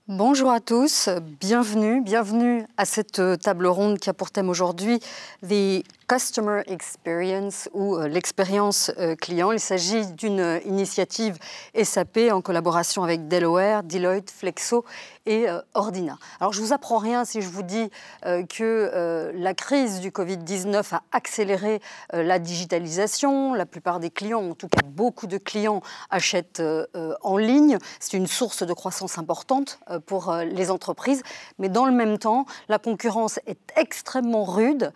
Bonjour à tous, bienvenue à cette table ronde qui a pour thème aujourd'hui The Customer Experience ou l'expérience client. Il s'agit d'une initiative SAP en collaboration avec Delaware, Deloitte, Flexo et Ordina. Alors je ne vous apprends rien si je vous dis que la crise du Covid-19 a accéléré la digitalisation. La plupart des clients, en tout cas beaucoup de clients, achètent en ligne. C'est une source de croissance importante pour les entreprises. Mais dans le même temps, la concurrence est extrêmement rude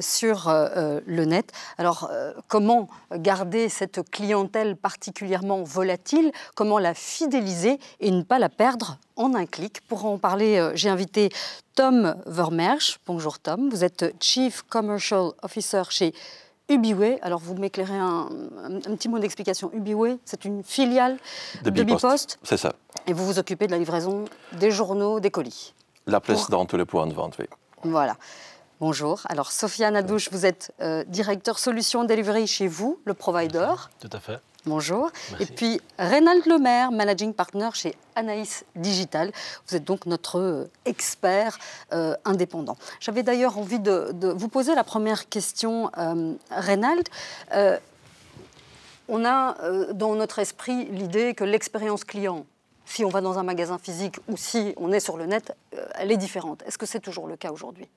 sur le net. Alors, comment garder cette clientèle particulièrement volatile? Comment la fidéliser et ne pas la perdre en un clic? Pour en parler, j'ai invité Tom Vermersch. Bonjour Tom, vous êtes Chief Commercial Officer chez Ubiway. Alors, vous m'éclairez un petit mot d'explication. Ubiway, c'est une filiale de Bipost. C'est ça. Et vous vous occupez de la livraison des journaux, des colis. La presse dans tous les points de vente, oui. Voilà. Bonjour. Alors, Sofiane Adouche, vous êtes directeur Solutions Delivery chez vous, le provider. Tout à fait. Bonjour. Merci. Et puis, Reynald Lemaire, Managing Partner chez Anaïs Digital. Vous êtes donc notre expert indépendant. J'avais d'ailleurs envie de vous poser la première question, Reynald. On a dans notre esprit l'idée que l'expérience client, si on va dans un magasin physique ou si on est sur le net, elle est différente. Est-ce que c'est toujours le cas aujourd'hui ?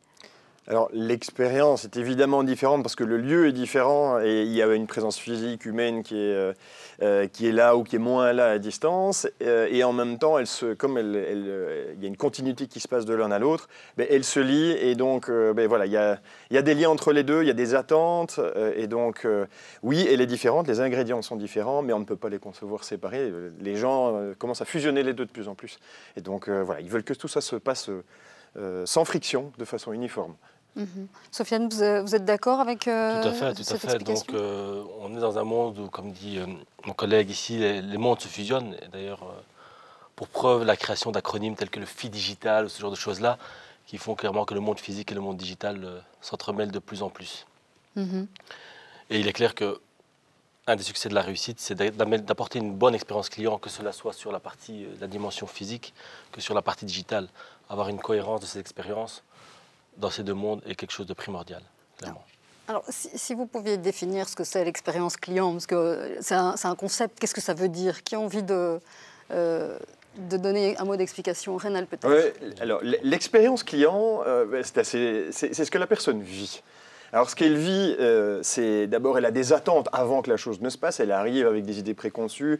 Alors, l'expérience est évidemment différente parce que le lieu est différent et il y a une présence physique, humaine qui est là ou qui est moins là à distance. Et en même temps, comme il y a une continuité qui se passe de l'un à l'autre, elle se lie et donc voilà, il y a des liens entre les deux, il y a des attentes. Et donc, oui, elle est différente, les ingrédients sont différents, mais on ne peut pas les concevoir séparés. Les gens commencent à fusionner les deux de plus en plus. Et donc, voilà, ils veulent que tout ça se passe sans friction, de façon uniforme. Sofiane, vous êtes d'accord avec Tout à fait. explication ? Donc, on est dans un monde où, comme dit mon collègue ici, les mondes se fusionnent. Et d'ailleurs, pour preuve, la création d'acronymes tels que le FI digital, ce genre de choses-là, qui font clairement que le monde physique et le monde digital s'entremêlent de plus en plus. Et il est clair que un des succès de la réussite, c'est d'apporter une bonne expérience client, que cela soit sur la partie, la dimension physique, que sur la partie digitale. Avoir une cohérence de ces expériences dans ces deux mondes est quelque chose de primordial, clairement. Alors, si vous pouviez définir ce que c'est l'expérience client, parce que c'est un concept, qu'est-ce que ça veut dire? Qui a envie de donner un mot d'explication? Reynald, peut-être. Oui, alors l'expérience client, c'est ce que la personne vit. Alors, ce qu'elle vit, c'est d'abord, elle a des attentes avant que la chose ne se passe. Elle arrive avec des idées préconçues.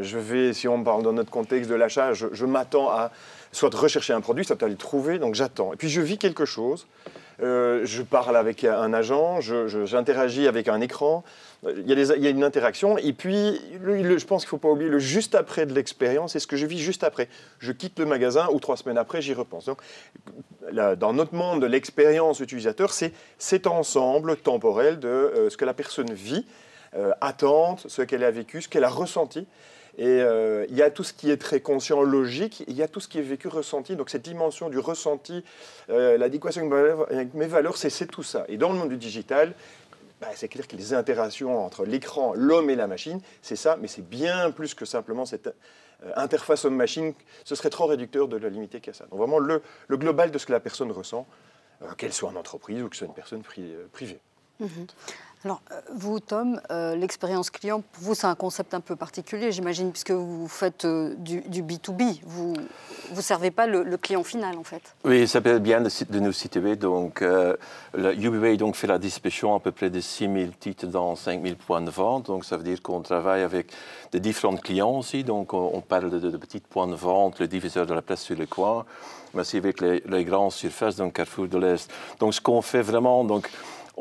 Si on parle dans notre contexte de l'achat, je m'attends à soit rechercher un produit, soit à le trouver, donc j'attends. Et puis, je vis quelque chose. Je parle avec un agent, j'interagis avec un écran. Il y a une interaction. Et puis, je pense qu'il ne faut pas oublier le juste après de l'expérience. C'est ce que je vis juste après. Je quitte le magasin ou 3 semaines après, j'y repense. Donc, dans notre monde de l'expérience utilisateur, c'est cet ensemble temporel de ce que la personne vit, attente, ce qu'elle a vécu, ce qu'elle a ressenti. Et il y a tout ce qui est très conscient, logique, il y a tout ce qui est vécu, ressenti. Donc cette dimension du ressenti, l'adéquation avec mes valeurs, c'est tout ça. Et dans le monde du digital, c'est clair que les interactions entre l'écran, l'homme et la machine, c'est ça, mais c'est bien plus que simplement cette interface homme-machine. Ce serait trop réducteur de la limiter qu'à ça. Donc vraiment le global de ce que la personne ressent, qu'elle soit en entreprise ou que ce soit une personne privée. Alors, vous, Tom, l'expérience client, pour vous, c'est un concept un peu particulier, j'imagine, puisque vous faites du B2B. Vous ne servez pas le client final, en fait. Oui, ça peut bien de nous situer. Donc, Ubiway fait la distribution à peu près de 6 000 titres dans 5 000 points de vente. Donc, ça veut dire qu'on travaille avec de différents clients aussi. Donc, on parle de petits points de vente, le diviseur de la place sur le coin, mais aussi avec les grandes surfaces, donc Carrefour de l'Est. Donc, ce qu'on fait vraiment...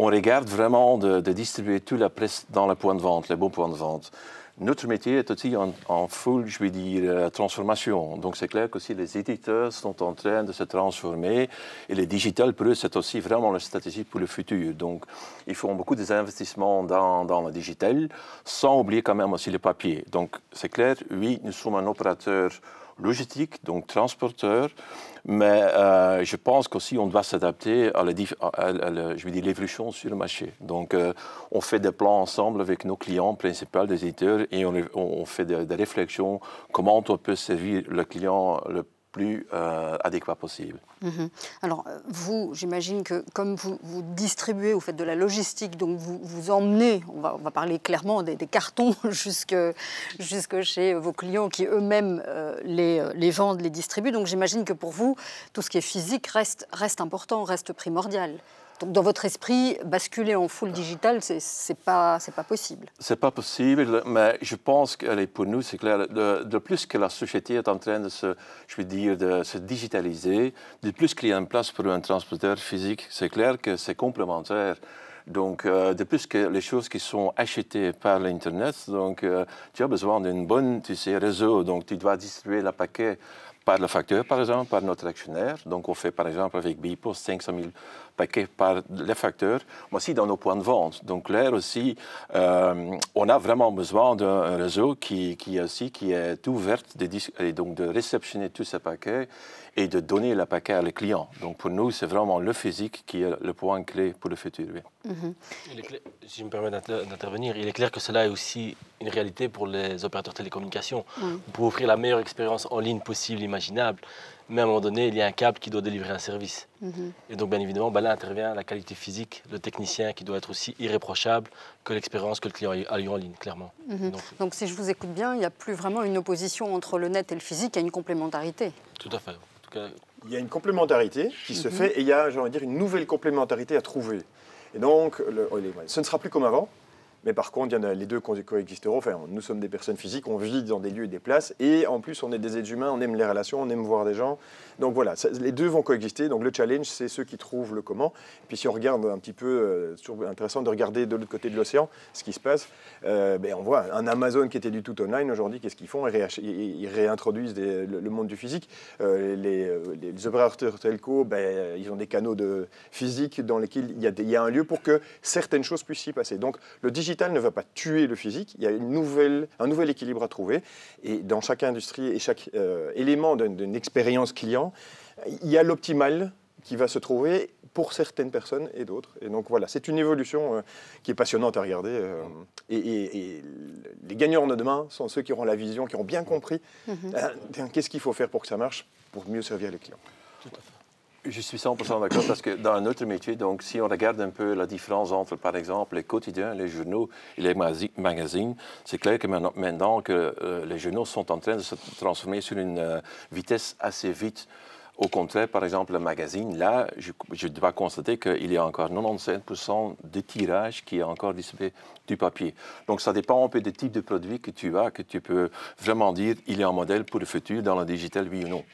on regarde vraiment de distribuer toute la presse dans les points de vente, les bons points de vente. Notre métier est aussi en full, je vais dire, transformation. Donc c'est clair que si les éditeurs sont en train de se transformer, et les digital, pour eux, c'est aussi vraiment la stratégie pour le futur. Donc ils font beaucoup d'investissements dans le digital, sans oublier quand même aussi le papier. Donc c'est clair, oui, nous sommes un opérateur logistique, donc transporteur, mais je pense qu'aussi on doit s'adapter à l'évolution sur le marché. Donc on fait des plans ensemble avec nos clients principaux, des éditeurs, et on fait des réflexions comment on peut servir le client le plus adéquat possible. Alors, vous, j'imagine que comme vous distribuez, vous faites de la logistique, donc vous emmenez, on va parler clairement, des cartons jusque chez vos clients qui eux-mêmes les vendent, les distribuent. Donc j'imagine que pour vous, tout ce qui est physique reste important, reste primordial. Donc dans votre esprit, basculer en full digital, c'est pas possible. C'est pas possible, mais je pense que pour nous, c'est clair, de plus que la société est en train de se digitaliser, de plus qu'il y a une place pour un transporteur physique, c'est clair que c'est complémentaire. Donc, de plus que les choses qui sont achetées par l'Internet, donc tu as besoin d'un bon réseau. Donc, tu dois distribuer le paquet par le facteur, par exemple, par notre actionnaire. Donc, on fait, par exemple, avec Bpost 500 000 paquets par les facteurs, mais aussi dans nos points de vente. Donc, là aussi, on a vraiment besoin d'un réseau qui est ouvert et donc de réceptionner tous ces paquets et de donner le paquet à les clients. Donc, pour nous, c'est vraiment le physique qui est le point clé pour le futur. Oui. Si je me permets d'intervenir, il est clair que cela est aussi une réalité pour les opérateurs de télécommunications. Vous pouvez offrir la meilleure expérience en ligne possible, imaginable, mais à un moment donné, il y a un câble qui doit délivrer un service. Et donc, bien évidemment, là intervient la qualité physique, le technicien qui doit être aussi irréprochable que l'expérience que le client a eu en ligne, clairement. Donc, si je vous écoute bien, il n'y a plus vraiment une opposition entre le net et le physique, il y a une complémentarité. Tout à fait. En tout cas, il y a une complémentarité qui se fait et il y a, j'ai envie de dire, une nouvelle complémentarité à trouver. Et donc, ce ne sera plus comme avant. Mais par contre, les deux coexisteront. Enfin, nous sommes des personnes physiques, on vit dans des lieux et des places. Et en plus, on est des êtres humains, on aime les relations, on aime voir des gens. Donc voilà, les deux vont coexister. Donc le challenge, c'est ceux qui trouvent le comment. Et puis si on regarde un petit peu, c'est toujours intéressant de regarder de l'autre côté de l'océan ce qui se passe. On voit un Amazon qui était du tout online aujourd'hui, qu'est-ce qu'ils font? Ils réintroduisent le monde du physique. Les opérateurs telco, ils ont des canaux de physique dans lesquels il y a un lieu pour que certaines choses puissent s'y passer. Donc le digital ne va pas tuer le physique, il y a un nouvel équilibre à trouver. Et dans chaque industrie et chaque élément d'une expérience client, il y a l'optimal qui va se trouver pour certaines personnes et d'autres. Et donc voilà, c'est une évolution qui est passionnante à regarder. Et les gagnants de demain sont ceux qui auront la vision, qui auront bien compris qu'est-ce qu'il faut faire pour que ça marche, pour mieux servir les clients. tout à fait. Je suis 100% d'accord parce que dans notre métier, donc, si on regarde un peu la différence entre, par exemple, les quotidiens, les journaux et les magazines, c'est clair que maintenant que les journaux sont en train de se transformer sur une vitesse assez vite. Au contraire, par exemple, le magazine, là, je dois constater qu'il y a encore 97% de tirage qui est encore distribué du papier. Donc, ça dépend un peu des types de produits que tu as, que tu peux vraiment dire il y a un modèle pour le futur dans le digital, oui ou non.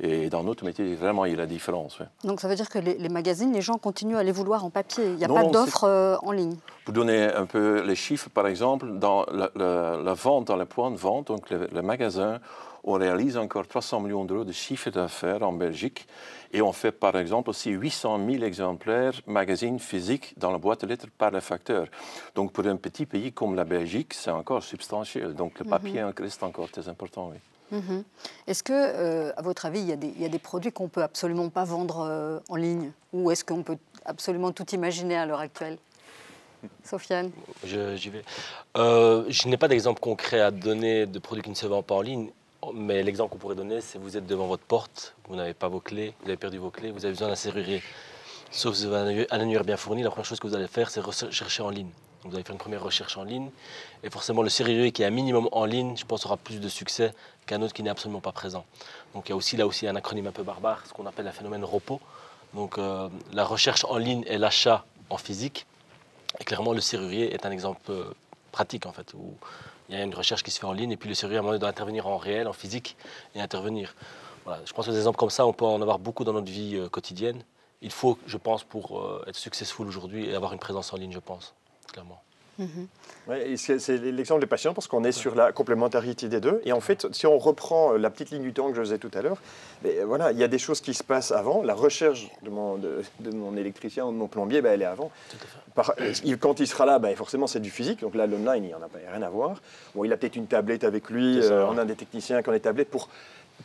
Et dans notre métier, vraiment, il y a la différence. Ouais. Donc ça veut dire que les magazines, les gens continuent à les vouloir en papier. Il n'y a pas d'offres en ligne. Pour donner un peu les chiffres, par exemple, dans la vente, dans les points de vente, donc le magasin, on réalise encore 300 millions d'euros de chiffre d'affaires en Belgique. Et on fait, par exemple, aussi 800 000 exemplaires magazines physiques dans la boîte aux lettres par les facteurs. Donc pour un petit pays comme la Belgique, c'est encore substantiel. Donc le papier reste encore très important, oui. Est-ce que, à votre avis, il y a des produits qu'on ne peut absolument pas vendre en ligne? Ou est-ce qu'on peut absolument tout imaginer à l'heure actuelle? Sofiane? J'y vais. Je n'ai pas d'exemple concret à donner de produits qui ne se vendent pas en ligne, mais l'exemple qu'on pourrait donner, c'est vous êtes devant votre porte, vous n'avez pas vos clés, vous avez perdu vos clés, vous avez besoin d'un serrurier. Sauf si vous avez un annuaire bien fourni, la première chose que vous allez faire, c'est rechercher en ligne. Donc vous allez faire une première recherche en ligne. Et forcément, le serrurier qui est un minimum en ligne, je pense, aura plus de succès qu'un autre qui n'est absolument pas présent. Donc il y a aussi un acronyme un peu barbare, ce qu'on appelle le phénomène ROPO. Donc la recherche en ligne et l'achat en physique. Et clairement, le serrurier est un exemple pratique, en fait, où il y a une recherche qui se fait en ligne et puis le serrurier, à un moment donné, doit intervenir en réel, en physique, et intervenir. Voilà. Je pense que des exemples comme ça, on peut en avoir beaucoup dans notre vie quotidienne. Il faut, je pense, pour être successful aujourd'hui et avoir une présence en ligne, je pense, clairement. Ouais, c'est l'exemple des patients parce qu'on est sur la complémentarité des deux. Et en fait, si on reprend la petite ligne du temps que je faisais tout à l'heure, voilà, il y a des choses qui se passent avant. La recherche de mon électricien ou de mon plombier, elle est avant. Quand il sera là, forcément, c'est du physique. Donc là, l'online, il n'y en a rien à voir. Bon, il a peut-être une tablette avec lui. On a des techniciens qui ont des tablettes pour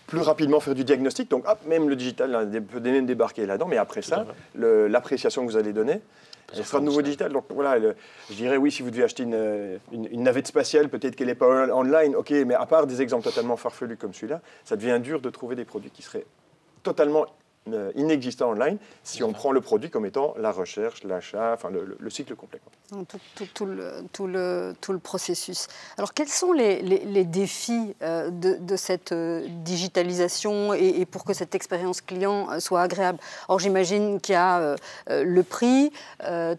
plus rapidement faire du diagnostic. Donc, hop, même le digital peut même débarquer là-dedans. Mais après ça, l'appréciation que vous allez donner, elle sera de nouveau digital. Donc voilà, je dirais oui, si vous devez acheter une navette spatiale, peut-être qu'elle n'est pas online, ok, mais à part des exemples totalement farfelus comme celui-là, ça devient dur de trouver des produits qui seraient totalement inexistants online si on prend le produit comme étant la recherche, l'achat, enfin le cycle complet. Tout le processus. Alors quels sont les défis de cette digitalisation et pour que cette expérience client soit agréable? Alors j'imagine qu'il y a le prix,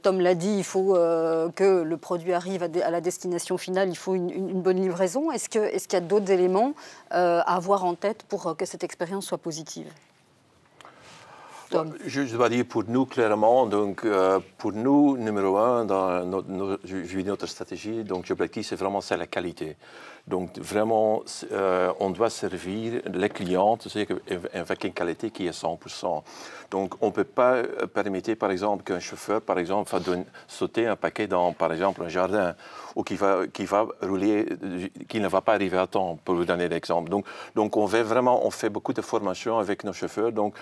Tom l'a dit, il faut que le produit arrive à la destination finale, il faut une bonne livraison. Est-ce qu'il y a d'autres éléments à avoir en tête pour que cette expérience soit positive? Je dois dire pour nous clairement, donc pour nous, numéro un, dans notre stratégie, donc l'objectif c'est vraiment la qualité. Donc vraiment, on doit servir les clients avec une qualité qui est 100%. Donc on ne peut pas permettre par exemple qu'un chauffeur par exemple va sauter un paquet dans par exemple un jardin ou qui va rouler, qui ne va pas arriver à temps, pour vous donner l'exemple. Donc on fait beaucoup de formations avec nos chauffeurs, donc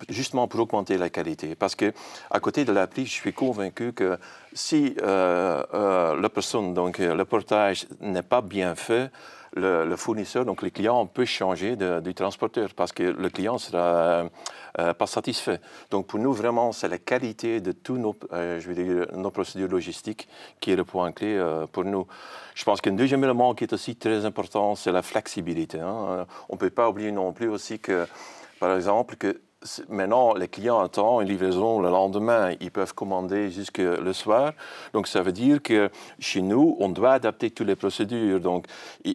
justement pour augmenter la qualité. Parce que à côté de la prix, je suis convaincu que si la personne, donc le portage n'est pas bien fait, le fournisseur, donc le client, peut changer du transporteur parce que le client ne sera pas satisfait. Donc pour nous, vraiment, c'est la qualité de tous nos procédures logistiques qui est le point clé pour nous. Je pense qu'un deuxième élément qui est aussi très important, c'est la flexibilité. Hein. On ne peut pas oublier non plus aussi que, par exemple, que maintenant, les clients attendent une livraison le lendemain. Ils peuvent commander jusque le soir. Donc, ça veut dire que chez nous, on doit adapter toutes les procédures. Donc,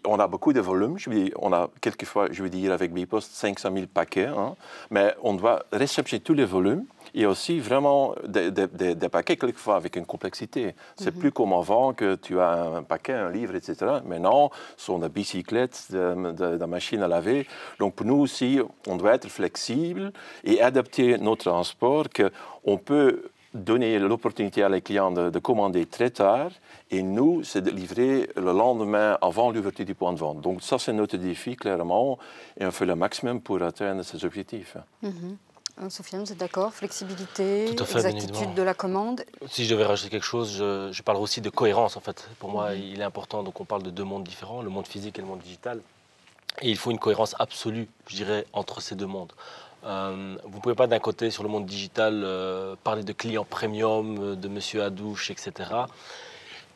on a beaucoup de volume. On a quelquefois, je veux dire, avec Bipost, 500 000 paquets. Hein, mais on doit réceptionner tous les volumes. Il y a aussi vraiment des paquets, quelquefois, avec une complexité. C'est plus comme avant que tu as un paquet, un livre, etc. Maintenant, ce sont des bicyclettes, des machines à laver. Donc, pour nous aussi, on doit être flexible et adapter nos transports, qu'on peut donner l'opportunité à les clients de commander très tard. Et nous, c'est de livrer le lendemain avant l'ouverture du point de vente. Donc, ça, c'est notre défi, clairement. Et on fait le maximum pour atteindre ces objectifs. Sofiane, vous êtes d'accord? Flexibilité, tout à fait, exactitude de la commande. Si je devais rajouter quelque chose, je parle aussi de cohérence en fait. Pour moi, il est important, donc on parle de deux mondes différents, le monde physique et le monde digital. Et il faut une cohérence absolue, je dirais, entre ces deux mondes. Vous ne pouvez pas d'un côté, sur le monde digital, parler de clients premium, de monsieur à douche, etc.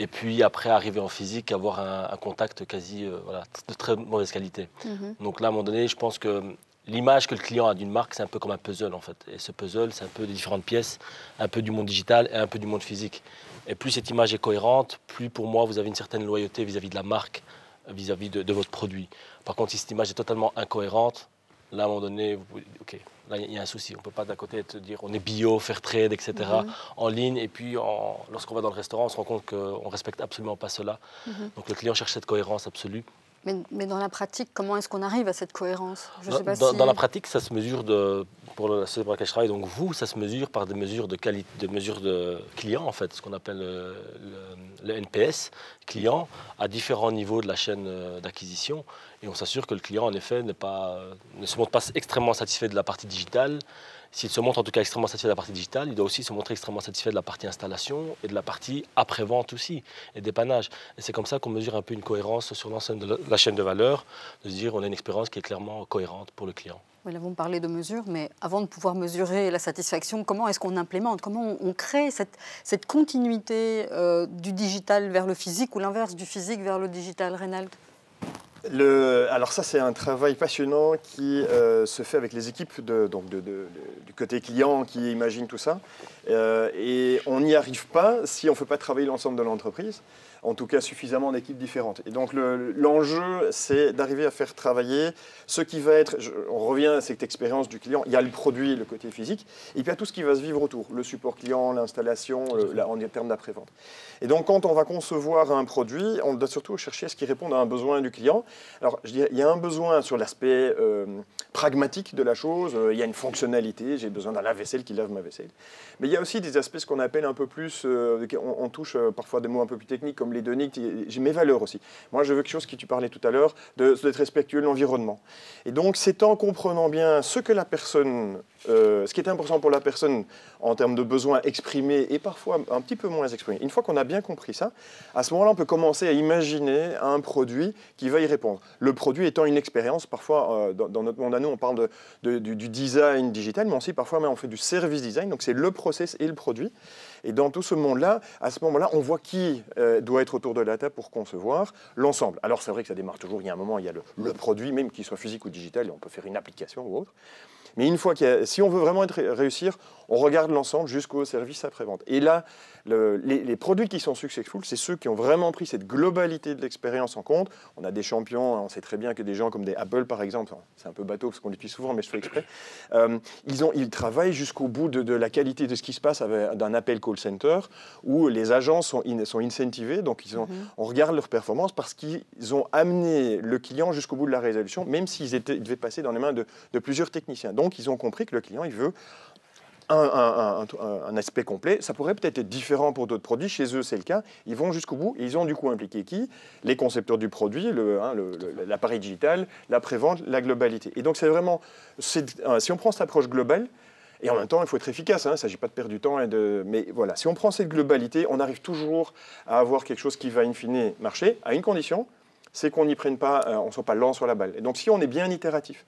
Et puis après, arriver en physique, avoir un contact quasi de très mauvaise qualité. Donc là, à un moment donné, je pense que l'image que le client a d'une marque, c'est un peu comme un puzzle en fait. Et ce puzzle, c'est un peu des différentes pièces, un peu du monde digital et un peu du monde physique. Et plus cette image est cohérente, plus pour moi, vous avez une certaine loyauté vis-à-vis de la marque, vis-à-vis de votre produit. Par contre, si cette image est totalement incohérente, là, à un moment donné, ok, là, il y a un souci. On ne peut pas d'un côté te dire on est bio, fair trade, etc. En ligne. Et puis, lorsqu'on va dans le restaurant, on se rend compte qu'on ne respecte absolument pas cela. Donc, le client cherche cette cohérence absolue. Mais dans la pratique, comment est-ce qu'on arrive à cette cohérence? Dans la pratique, ça se mesure, pour la société pour laquelle je travaille, donc vous, ça se mesure par des mesures de qualité, des mesures de client, en fait, ce qu'on appelle le NPS, client, à différents niveaux de la chaîne d'acquisition. Et on s'assure que le client, en effet, ne se montre pas extrêmement satisfait de la partie digitale. S'il se montre en tout cas extrêmement satisfait de la partie digitale, il doit aussi se montrer extrêmement satisfait de la partie installation et de la partie après-vente aussi, et dépannage. Et c'est comme ça qu'on mesure un peu une cohérence sur l'ensemble de la chaîne de valeur, de se dire on a une expérience qui est clairement cohérente pour le client. Oui, là, vous me parlez de mesure, mais avant de pouvoir mesurer la satisfaction, comment est-ce qu'on implémente, comment on crée cette continuité du digital vers le physique ou l'inverse du physique vers le digital, Reynald? Alors ça, c'est un travail passionnant qui se fait avec les équipes du côté client qui imaginent tout ça. Et on n'y arrive pas si on ne fait pas travailler l'ensemble de l'entreprise, en tout cas suffisamment d'équipes différentes. Et donc l'enjeu, c'est d'arriver à faire travailler ce qui va être, on revient à cette expérience du client, il y a le produit, le côté physique, et puis il y a tout ce qui va se vivre autour, le support client, l'installation, en termes d'après-vente. Et donc quand on va concevoir un produit, on doit surtout chercher à ce qui répond à un besoin du client. Alors je dirais, il y a un besoin sur l'aspect pragmatique de la chose. Il y a une fonctionnalité, j'ai besoin d'un lave-vaisselle qui lave ma vaisselle. Mais il y a aussi des aspects, ce qu'on appelle un peu plus, on touche parfois des mots un peu plus techniques comme l'hédonique. J'ai mes valeurs aussi. Moi, je veux quelque chose qui tu parlais tout à l'heure, d'être respectueux de l'environnement. Et donc, c'est en comprenant bien ce que la personne, ce qui est important pour la personne en termes de besoins exprimés et parfois un petit peu moins exprimés. Une fois qu'on a bien compris ça, à ce moment-là, on peut commencer à imaginer un produit qui va y répondre. Le produit étant une expérience, parfois, dans notre monde à nous, on parle du design digital, mais aussi parfois, on fait du service design, donc c'est le process et le produit. Et dans tout ce monde-là, à ce moment-là, on voit qui doit être autour de la table pour concevoir l'ensemble. Alors c'est vrai que ça démarre toujours, il y a un moment, il y a le produit, même qu'il soit physique ou digital, et on peut faire une application ou autre. Mais une fois si on veut vraiment réussir, on regarde l'ensemble jusqu'au service après-vente. Et là, les produits qui sont successful, c'est ceux qui ont vraiment pris cette globalité de l'expérience en compte. On a des champions, on sait très bien que des gens comme des Apple, par exemple, c'est un peu bateau parce qu'on l'utilise souvent, mais je fais exprès, ils travaillent jusqu'au bout de la qualité de ce qui se passe d'un appel call center, où les agents sont incentivés, donc on regarde leur performance parce qu'ils ont amené le client jusqu'au bout de la résolution, même s'ils devaient passer dans les mains de plusieurs techniciens. Donc, ils ont compris que le client, il veut un aspect complet. Ça pourrait peut-être être différent pour d'autres produits. Chez eux, c'est le cas. Ils vont jusqu'au bout. Et ils ont du coup impliqué qui? Les concepteurs du produit, l'appareil digital, l'après-vente, la globalité. Et donc, c'est vraiment... si on prend cette approche globale, et en même temps, il faut être efficace. Il ne s'agit pas de perdre du temps. Mais voilà, si on prend cette globalité, on arrive toujours à avoir quelque chose qui va in fine marcher, à une condition, c'est qu'on n'y prenne pas, on ne soit pas lent sur la balle. Et donc, si on est bien itératif,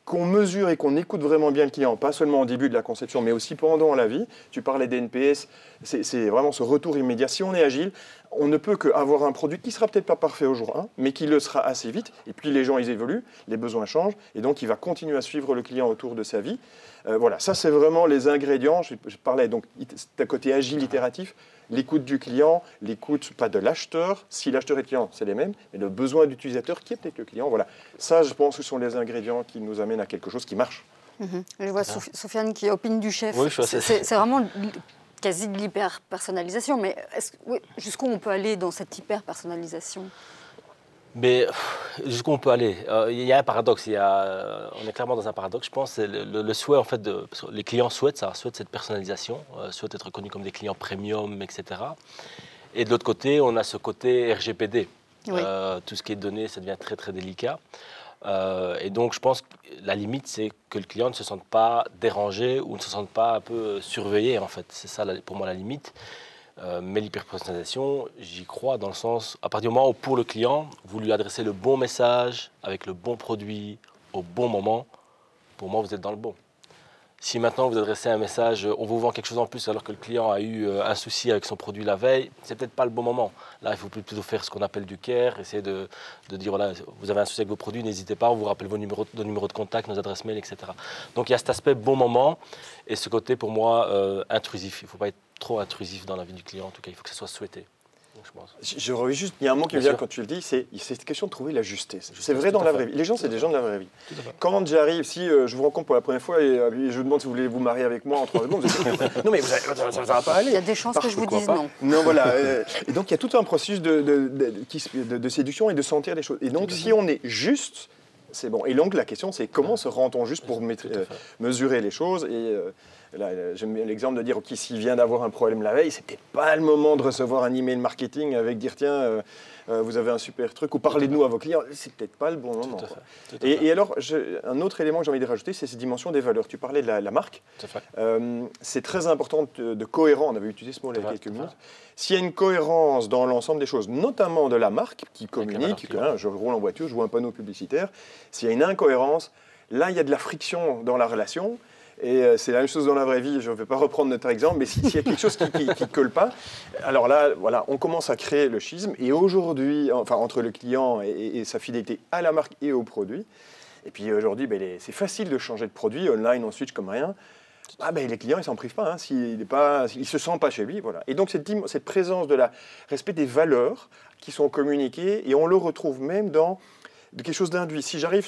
qu'on mesure et qu'on écoute vraiment bien le client, pas seulement au début de la conception, mais aussi pendant la vie. Tu parlais d'NPS, c'est vraiment ce retour immédiat. Si on est agile, on ne peut qu'avoir un produit qui ne sera peut-être pas parfait au jour 1, mais qui le sera assez vite. Et puis les gens, ils évoluent, les besoins changent, et donc il va continuer à suivre le client autour de sa vie. Voilà, ça c'est vraiment les ingrédients. Je parlais donc d'un côté agile, itératif. L'écoute du client, l'écoute pas de l'acheteur. Si l'acheteur et le client, c'est les mêmes, mais le besoin d'utilisateur qui est peut-être le client. Voilà. Ça, je pense que ce sont les ingrédients qui nous amènent à quelque chose qui marche. Je vois Sofiane qui opine du chef. Oui, c'est vraiment quasi de l'hyper-personnalisation. Mais jusqu'où on peut aller dans cette hyper-personnalisation? Mais jusqu'où on peut aller? Il y a un paradoxe. On est clairement dans un paradoxe, je pense. C'est le souhait, en fait, parce que les clients souhaitent ça, souhaitent cette personnalisation, souhaitent être reconnus comme des clients premium, etc. Et de l'autre côté, on a ce côté RGPD. Oui. Tout ce qui est donné, ça devient très, très délicat. Et donc, je pense que la limite, c'est que le client ne se sente pas dérangé ou ne se sente pas un peu surveillé, en fait. C'est ça, pour moi, la limite. Mais l'hyperpersonnalisation, j'y crois dans le sens, à partir du moment où pour le client, vous lui adressez le bon message, avec le bon produit, au bon moment, pour moi, vous êtes dans le bon. Si maintenant vous adressez un message, on vous vend quelque chose en plus alors que le client a eu un souci avec son produit la veille, c'est peut-être pas le bon moment. Là, il faut plutôt faire ce qu'on appelle du care, essayer de dire, voilà, vous avez un souci avec vos produits, n'hésitez pas, on vous rappelle vos numéros de contact, nos adresses mail, etc. Donc il y a cet aspect bon moment et ce côté, pour moi, intrusif. Il ne faut pas être trop intrusif dans la vie du client, en tout cas, il faut que ce soit souhaité. Je reviens juste, il y a un mot qui me vient quand tu le dis, c'est cette question de trouver la justesse. C'est vrai dans la vraie vie. Les gens, c'est des gens de la vraie vie. Quand j'arrive, si je vous rencontre pour la première fois et je vous demande si vous voulez vous marier avec moi en 3 secondes, non mais ça ne va pas aller. Il y a des chances que je vous dise non. Non, voilà. Et donc il y a tout un processus de séduction et de sentir les choses. Et donc si on est juste, c'est bon. Et donc la question, c'est comment se rend-on juste pour mesurer les choses Là, j'aime bien l'exemple de dire, OK, s'il vient d'avoir un problème la veille, c'est peut-être pas le moment de recevoir un email marketing avec dire, tiens, vous avez un super truc, ou parlez-nous à vos clients. C'est peut-être pas le bon moment. Et alors, un autre élément que j'ai envie de rajouter, c'est cette dimension des valeurs. Tu parlais de la marque. C'est très important de cohérent. On avait utilisé ce mot il y a quelques minutes. S'il y a une cohérence dans l'ensemble des choses, notamment de la marque qui communique, je roule en voiture, je vois un panneau publicitaire, s'il y a une incohérence, là, il y a de la friction dans la relation. Et c'est la même chose dans la vraie vie, je ne vais pas reprendre notre exemple, mais s'il y a quelque chose qui ne colle pas, alors là, voilà, on commence à créer le schisme. Et aujourd'hui, enfin, entre le client et sa fidélité à la marque et au produit, et puis aujourd'hui, c'est facile de changer de produit, online, on switch comme rien. Les clients, ils ne s'en privent pas, s'il ne se sent pas chez lui. Voilà. Et donc, cette présence de la respect des valeurs qui sont communiquées, et on le retrouve même dans de quelque chose d'induit. Si j'arrive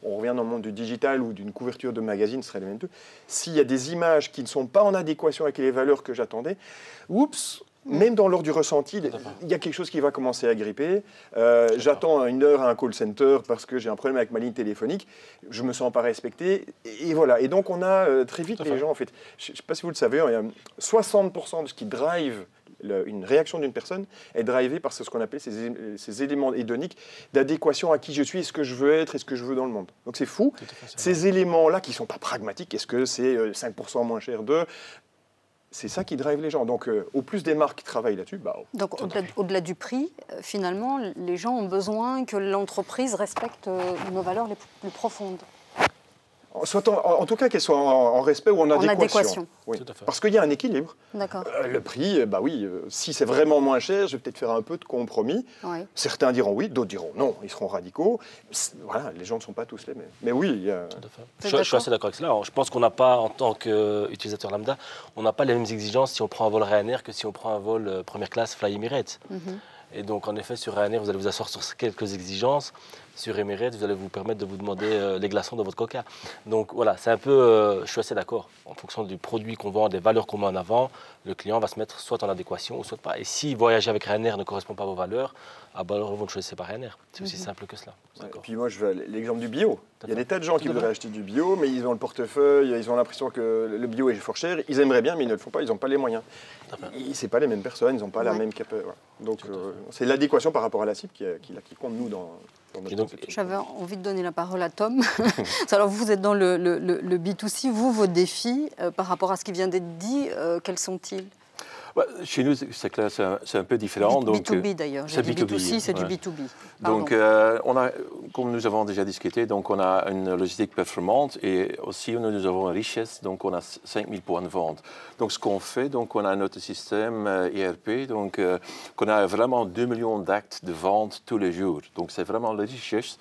on revient dans le monde du digital ou d'une couverture de magazine, ce serait les mêmes deux. S'il y a des images qui ne sont pas en adéquation avec les valeurs que j'attendais, oups, Même lors du ressenti, il y a quelque chose qui va commencer à gripper. J'attends une heure à un call center parce que j'ai un problème avec ma ligne téléphonique. Je me sens pas respecté. Et voilà. Et donc, on a très vite les gens, en fait. Je ne sais pas si vous le savez, il y a 60% de ce qui drive une réaction d'une personne est drivée par ce qu'on appelle ces éléments hédoniques d'adéquation à qui je suis, ce que je veux être et ce que je veux dans le monde. Donc c'est fou. Ces éléments-là qui ne sont pas pragmatiques, est-ce que c'est 5% moins cher d'eux? C'est ça qui drive les gens. Donc au plus des marques qui travaillent là-dessus, donc au-delà du prix, finalement, les gens ont besoin que l'entreprise respecte nos valeurs les plus profondes. En tout cas, qu'elles soient en respect ou en adéquation. Oui. Parce qu'il y a un équilibre. Le prix, si c'est vraiment moins cher, je vais peut-être faire un peu de compromis. Oui. Certains diront oui, d'autres diront non, ils seront radicaux. Voilà, les gens ne sont pas tous les mêmes. Mais oui, il y a... Je suis assez d'accord avec cela. Je pense qu'on n'a pas, en tant qu'utilisateur lambda, on n'a pas les mêmes exigences si on prend un vol Ryanair que si on prend un vol première classe Fly Emirates. Et donc, en effet, sur Ryanair, vous allez vous asseoir sur quelques exigences. Sur Emirates, vous allez vous permettre de vous demander les glaçons de votre coca. Donc voilà, c'est un peu, je suis assez d'accord. En fonction du produit qu'on vend, des valeurs qu'on met en avant, le client va se mettre soit en adéquation ou soit pas. Et si voyager avec Ryanair ne correspond pas à vos valeurs, alors vous ne choisissez pas Ryanair. C'est aussi simple que cela. Ouais, et puis moi, je veux l'exemple du bio. Il y a des tas de gens qui voudraient acheter du bio, mais ils ont le portefeuille, ils ont l'impression que le bio est fort cher. Ils aimeraient bien, mais ils ne le font pas, ils n'ont pas les moyens. Ce n'est pas les mêmes personnes, ils n'ont pas la même capacité. Voilà. Donc c'est l'adéquation par rapport à la cible qui compte, nous, dans notre conception. J'avais envie de donner la parole à Tom. Alors vous êtes dans le B2C, vos défis par rapport à ce qui vient d'être dit, quels sont-ils? Chez nous, c'est clair, c'est un peu différent. B2B d'ailleurs, j'ai dit B2C, c'est du B2B. Donc, comme nous avons déjà discuté, donc on a une logistique performante et aussi nous avons une richesse, donc on a 5000 points de vente. Donc ce qu'on fait, donc on a notre système ERP, donc qu'on a vraiment 2 millions d'actes de vente tous les jours. Donc c'est vraiment la richesse.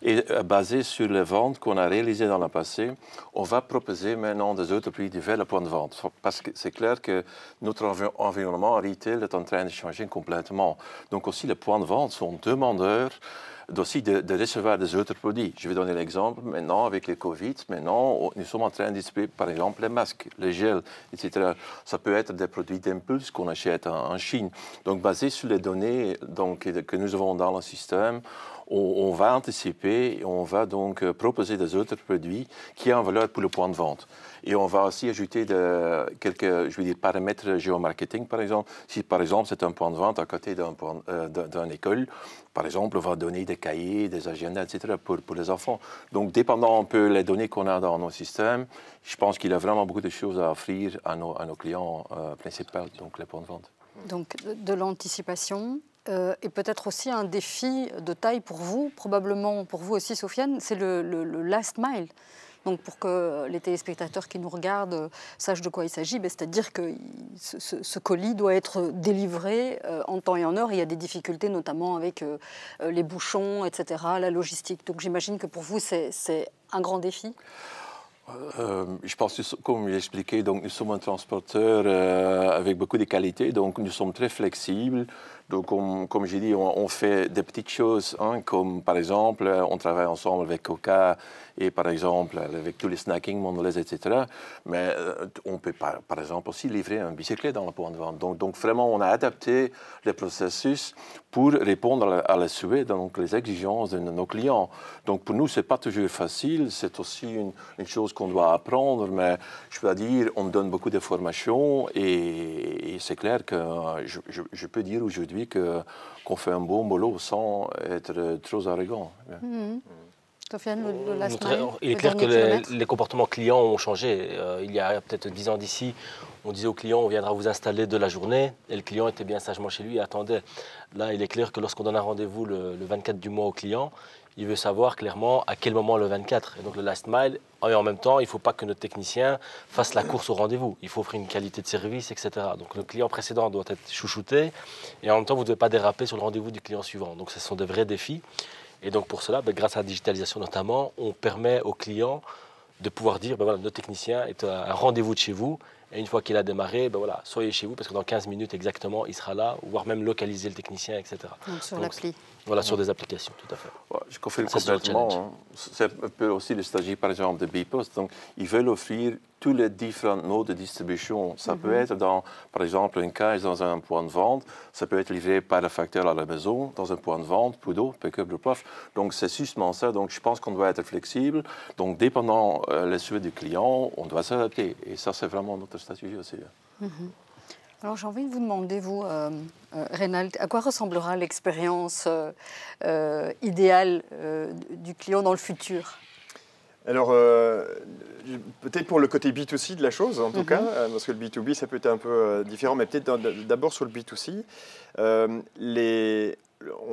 Et basé sur les ventes qu'on a réalisées dans le passé, on va proposer maintenant des autres prix divers le point de vente. Parce que c'est clair que notre environnement retail est en train de changer complètement. Donc aussi les points de vente sont demandeurs aussi de recevoir des autres produits. Je vais donner l'exemple. Maintenant, avec le Covid, nous sommes en train de distribuer, par exemple, les masques, les gels, etc. Ça peut être des produits d'impulse qu'on achète en Chine. Donc, basé sur les données que nous avons dans le système, on va anticiper et on va donc proposer des autres produits qui ont valeur pour le point de vente. Et on va aussi ajouter quelques paramètres géomarketing, par exemple. Si, par exemple, c'est un point de vente à côté d'une école, par exemple, on va donner des cahiers, des agendas, etc. pour les enfants. Donc, dépendant un peu des données qu'on a dans nos systèmes, je pense qu'il y a vraiment beaucoup de choses à offrir à nos clients principaux, donc les points de vente. Donc, de l'anticipation. Et peut-être aussi un défi de taille pour vous, probablement pour vous aussi, Sofiane, c'est le last mile. Donc pour que les téléspectateurs qui nous regardent sachent de quoi il s'agit, c'est-à-dire que ce colis doit être délivré en temps et en heure. Il y a des difficultés notamment avec les bouchons, etc., la logistique. Donc j'imagine que pour vous, c'est un grand défi. Je pense que, comme j'ai expliqué, donc nous sommes un transporteur avec beaucoup de qualité, donc nous sommes très flexibles. Donc, comme j'ai dit, on fait des petites choses, comme par exemple, on travaille ensemble avec Coca et par exemple avec tous les snacking, Mondelez, etc. Mais on peut par exemple aussi livrer un bicyclette dans le point de vente. Donc vraiment, on a adapté le processus pour répondre à les souhaits, donc les exigences de nos clients. Donc pour nous, ce n'est pas toujours facile, c'est aussi une chose qu'on doit apprendre, mais je dois dire, on donne beaucoup de formations et c'est clair que je peux dire aujourd'hui qu'on fait un bon boulot sans être trop arrogant. Sofiane, il est clair que les comportements clients ont changé. Il y a peut-être 10 ans d'ici, on disait au client, on viendra vous installer de la journée, et le client était bien sagement chez lui et attendait. Là, il est clair que lorsqu'on donne un rendez-vous le 24 du mois au client, il veut savoir clairement à quel moment le 24. Et donc le last mile, et en même temps, il ne faut pas que notre technicien fasse la course au rendez-vous. Il faut offrir une qualité de service, etc. Donc le client précédent doit être chouchouté, et en même temps, vous ne devez pas déraper sur le rendez-vous du client suivant. Donc ce sont des vrais défis. Et donc pour cela, grâce à la digitalisation notamment, on permet aux clients de pouvoir dire, voilà, notre technicien est à un rendez-vous de chez vous, Et une fois qu'il a démarré, ben voilà, soyez chez vous parce que dans 15 minutes exactement, il sera là, voire même localiser le technicien, etc. Donc sur l'appli. Voilà, sur des applications, tout à fait. Ouais, je confirme Ça, c'est le complètement. challenge. C'est un peu aussi le stagiaire, par exemple, de Bpost. Donc, ils veulent offrir tous les différents modes de distribution. Ça peut être, par exemple, une cage dans un point de vente. Ça peut être livré par le facteur à la maison, dans un point de vente, poudre, pick-up, drop-off. Donc, c'est justement ça. Donc, je pense qu'on doit être flexible. Donc, dépendant les souhaits du client, on doit s'adapter. Et ça, c'est vraiment notre stratégie aussi. Alors j'ai envie de vous demander, vous, Reynald, à quoi ressemblera l'expérience idéale du client dans le futur? Alors, peut-être pour le côté B2C de la chose, en tout cas, parce que le B2B, ça peut être un peu différent, mais peut-être d'abord sur le B2C.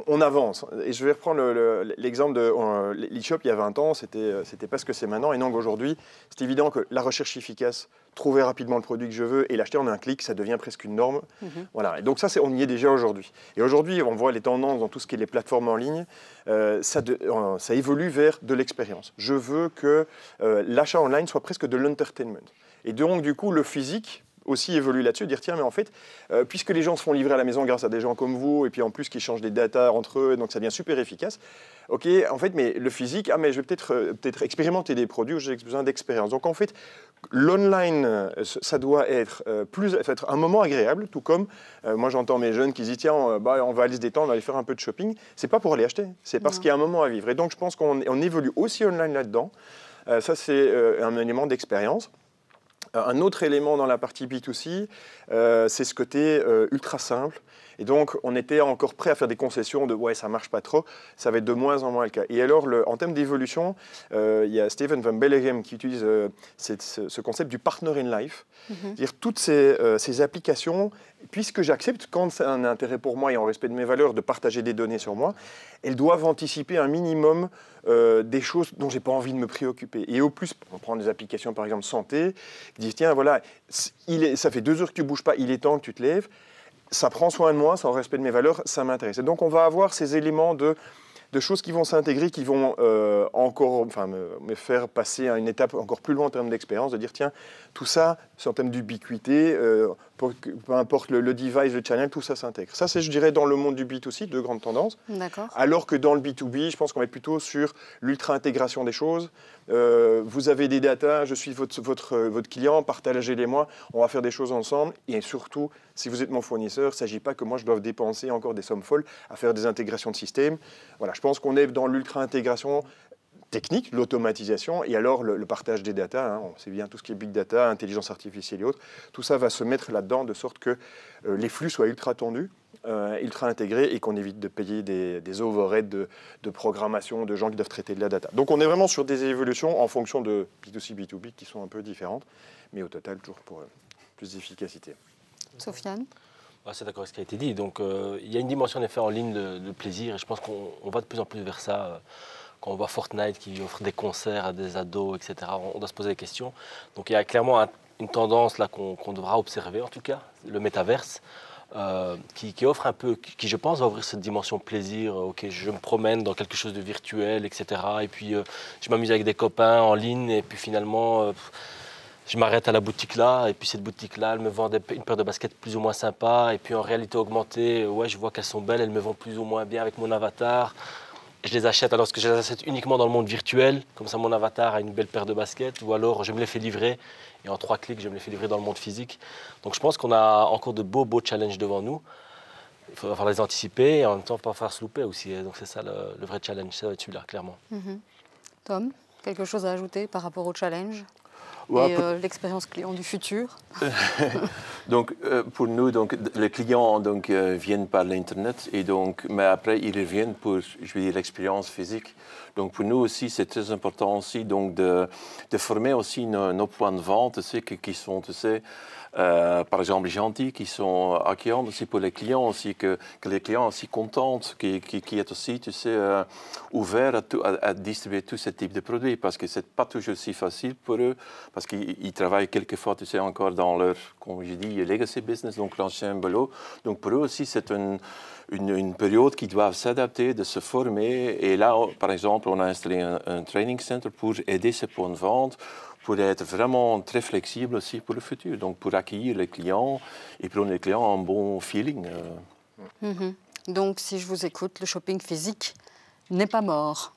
On avance. Et je vais reprendre l'exemple de l'e-shop il y a 20 ans, c'était pas ce que c'est maintenant. Et donc aujourd'hui, c'est évident que la recherche efficace, trouver rapidement le produit que je veux et l'acheter en un clic, ça devient presque une norme. Voilà. Et donc ça, on y est déjà aujourd'hui. Et aujourd'hui, on voit les tendances dans tout ce qui est les plateformes en ligne. Ça évolue vers de l'expérience. Je veux que l'achat online soit presque de l'entertainment. Et donc, du coup, le physique aussi évolue là-dessus, dire tiens mais en fait puisque les gens se font livrer à la maison grâce à des gens comme vous et puis en plus qui changent des datas entre eux, donc ça devient super efficace. Ok, en fait mais le physique, mais je vais peut-être expérimenter des produits où j'ai besoin d'expérience. Donc en fait l'online ça doit être un moment agréable, tout comme moi j'entends mes jeunes qui disent tiens on va aller se détendre, on va aller faire un peu de shopping. C'est pas pour aller acheter, c'est parce qu'il y a un moment à vivre. Et donc je pense qu'on évolue aussi online là-dedans. Ça c'est un élément d'expérience. Un autre élément dans la partie B2C, c'est ce côté ultra simple. Et donc, on était encore prêt à faire des concessions de « ouais, ça ne marche pas trop », ça va être de moins en moins le cas. Et alors, en termes d'évolution, il y a Steven Van Belleghem qui utilise ce concept du partner in life. C'est-à-dire toutes ces applications, puisque j'accepte, quand c'est un intérêt pour moi et en respect de mes valeurs, de partager des données sur moi, elles doivent anticiper un minimum des choses dont je n'ai pas envie de me préoccuper. Et au plus, on prend des applications par exemple santé, qui disent tiens voilà, ça fait 2 heures que tu ne bouges pas, il est temps que tu te lèves, ça prend soin de moi, c'est en respect de mes valeurs, ça m'intéresse. Et donc on va avoir ces éléments de choses qui vont s'intégrer, qui vont me faire passer à une étape encore plus loin en termes d'expérience, de dire tiens, tout ça, c'est en termes d'ubiquité, peu importe le device, le channel, tout ça s'intègre. Ça, c'est, je dirais, dans le monde du B2C, de grandes tendances. D'accord. Alors que dans le B2B, je pense qu'on va être plutôt sur l'ultra-intégration des choses. Vous avez des datas, je suis votre client, partagez-les-moi, on va faire des choses ensemble. Et surtout, si vous êtes mon fournisseur, il ne s'agit pas que moi je doive dépenser encore des sommes folles à faire des intégrations de systèmes. Voilà, je pense qu'on est dans l'ultra-intégration technique, l'automatisation, et alors le partage des datas, on sait bien tout ce qui est big data, intelligence artificielle et autres, tout ça va se mettre là-dedans de sorte que les flux soient ultra tendus, ultra intégrés et qu'on évite de payer des overheads de programmation, de gens qui doivent traiter de la data. Donc on est vraiment sur des évolutions en fonction de B2C, B2B qui sont un peu différentes, mais au total toujours pour plus d'efficacité. Sofiane? C'est d'accord avec ce qui a été dit. Donc il y a une dimension en effet en ligne de plaisir et je pense qu'on va de plus en plus vers ça. Quand on voit Fortnite qui offre des concerts à des ados, etc., on doit se poser des questions. Donc il y a clairement une tendance là qu'on devra observer, en tout cas, le métaverse, qui offre un peu, qui je pense va ouvrir cette dimension plaisir. Ok, je me promène dans quelque chose de virtuel, etc. Et puis je m'amuse avec des copains en ligne et puis finalement... je m'arrête à la boutique là, et puis cette boutique-là, elle me vend une paire de baskets plus ou moins sympa. Et puis en réalité augmentée, ouais, je vois qu'elles sont belles, elles me vendent plus ou moins bien avec mon avatar. Je les achète alors que je les achète uniquement dans le monde virtuel. Comme ça, mon avatar a une belle paire de baskets. Ou alors, je me les fais livrer. Et en 3 clics, je me les fais livrer dans le monde physique. Donc je pense qu'on a encore de beaux challenges devant nous. Il va falloir les anticiper et en même temps, pas faire se louper aussi. Donc c'est ça le vrai challenge, ça va être celui-là, clairement. Tom, quelque chose à ajouter par rapport au challenge Ouais, et l'expérience client du futur? Donc, pour nous, donc, les clients viennent par l'Internet, mais après, ils reviennent pour, je veux dire, l'expérience physique. Donc, pour nous aussi, c'est très important aussi donc, de former aussi nos points de vente, tu sais, qui sont, tu sais, par exemple, gentils, qui sont accueillants aussi pour les clients, aussi, que les clients aussi contents, qui est aussi, tu sais, ouvert à distribuer tous ces types de produits, parce que c'est pas toujours si facile pour eux parce qu'ils travaillent quelquefois, tu sais, encore dans leur, comme je dis, legacy business, donc l'ancien boulot. Donc pour eux aussi, c'est une période qu'ils doivent s'adapter, de se former. Et là, par exemple, on a installé un training center pour aider ces points de vente, pour être vraiment très flexible aussi pour le futur, donc pour accueillir les clients et pour donner les clients un bon feeling. Donc, si je vous écoute, le shopping physique n'est pas mort.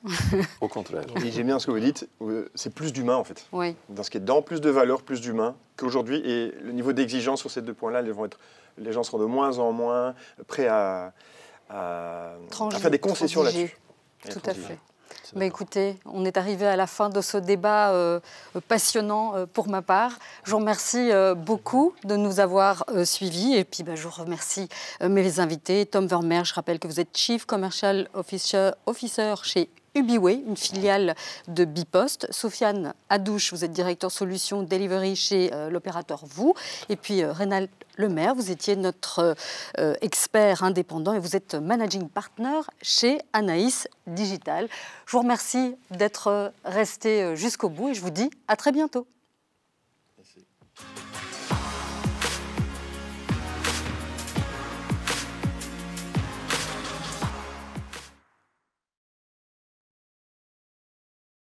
Au contraire. Et j'aime bien ce que vous dites, c'est plus d'humain en fait. Oui. Dans ce qui est dedans, plus de valeur, plus d'humain qu'aujourd'hui. Et le niveau d'exigence sur ces 2 points-là, les gens seront de moins en moins prêts à faire des concessions là-dessus. Tout à fait. Mais écoutez, on est arrivé à la fin de ce débat passionnant pour ma part. Je vous remercie beaucoup de nous avoir suivis. Et puis, je vous remercie mes invités. Tom Vermeer, je rappelle que vous êtes Chief Commercial Officer chez Ubiway, une filiale de Bipost. Sofiane Adouche, vous êtes directeur solution delivery chez l'opérateur VOO. Et puis Rénal Lemaire, vous étiez notre expert indépendant et vous êtes managing partner chez Anaïs Digital. Je vous remercie d'être resté jusqu'au bout et je vous dis à très bientôt. Merci.